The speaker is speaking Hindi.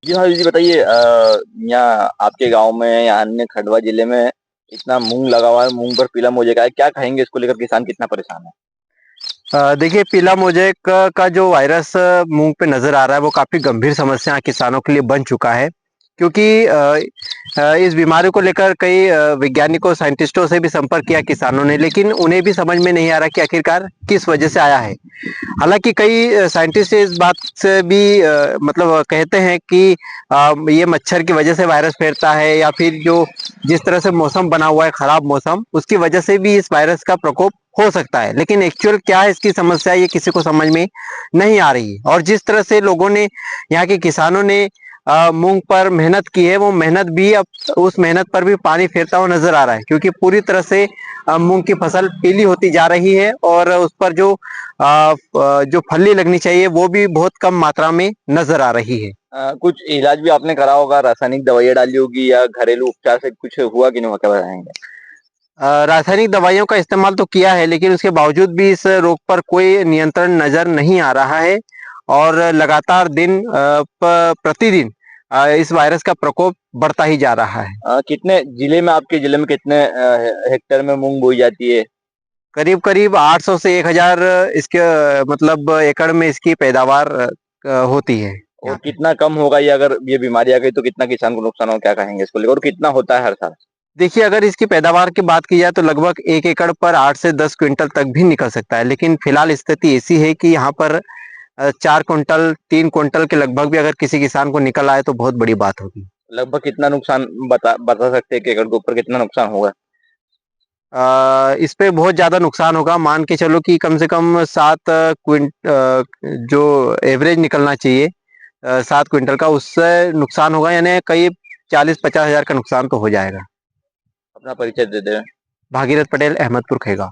जी हाँ, जी बताइए यहाँ आपके गाँव में या अन्य खंडवा जिले में इतना मूँग लगा हुआ है, मूँग पर पीला मोज़ेक आया है, क्या कहेंगे इसको लेकर किसान कितना परेशान है? देखिए पीला मोज़ेक का जो वायरस मूँग पे नज़र आ रहा है वो काफ़ी गंभीर समस्या किसानों के लिए बन चुका है। क्योंकि इस बीमारी को लेकर कई वैज्ञानिकों साइंटिस्टों से भी संपर्क किया किसानों ने, लेकिन उन्हें भी समझ में नहीं आ रहा कि आखिरकार किस वजह से आया है। हालाँकि कई साइंटिस्ट इस बात से भी मतलब कहते हैं कि ये मच्छर की वजह से वायरस फैलता है या फिर जो जिस तरह से मौसम बना हुआ है, खराब मौसम, उसकी वजह से भी इस वायरस का प्रकोप हो सकता है। लेकिन एक्चुअल क्या है इसकी समस्या, ये किसी को समझ में नहीं आ रही है। और जिस तरह से लोगों ने, यहाँ के किसानों ने मूँग पर मेहनत की है, वो मेहनत भी अब उस मेहनत पर भी पानी फेरता हुआ नज़र आ रहा है, क्योंकि पूरी तरह से मूँग की फसल पीली होती जा रही है और उस पर जो फली लगनी चाहिए वो भी बहुत कम मात्रा में नज़र आ रही है। कुछ इलाज भी आपने करा होगा, रासायनिक दवाइयाँ डाली होगी या घरेलू उपचार से कुछ हुआ कि नहीं हुआ, क्या बताएँगे? रासायनिक दवाइयों का इस्तेमाल तो किया है, लेकिन उसके बावजूद भी इस रोग पर कोई नियंत्रण नज़र नहीं आ रहा है और लगातार प्रतिदिन इस वायरस का प्रकोप बढ़ता ही जा रहा है। कितने जिले में आपके जिले में कितने हेक्टेयर में मूँग बोई जाती है? करीब-करीब 800 से 1000 इसके मतलब एकड़ में इसकी पैदावार होती है और यहाँ पे। कितना कम होगा ये अगर ये बीमारी आ गई तो कितना किसान को नुकसान होगा, क्या कहेंगे इसको लेकर और कितना होता है हर साल? देखिए, अगर इसकी पैदावार की बात की जाए तो लगभग 1 एकड़ पर 8 से 10 क्विंटल तक भी निकल सकता है। लेकिन फिलहाल स्थिति ऐसी है कि यहाँ पर 4 क्विंटल, 3 क्विंटल के लगभग भी अगर किसी किसान को निकल आए तो बहुत बड़ी बात होगी। लगभग कितना नुकसान बता बता सकते हैं कि एकड़ के ऊपर कितना नुकसान होगा? इस पे बहुत ज़्यादा नुकसान होगा, मान के चलो कि कम से कम 7 जो एवरेज निकलना चाहिए 7 क्विंटल का, उससे नुकसान होगा, यानी करीब 40-50 हज़ार का नुकसान तो हो जाएगा। अपना परिचय दे दें। भागीरथ पटेल, अहमदपुर, खेगा।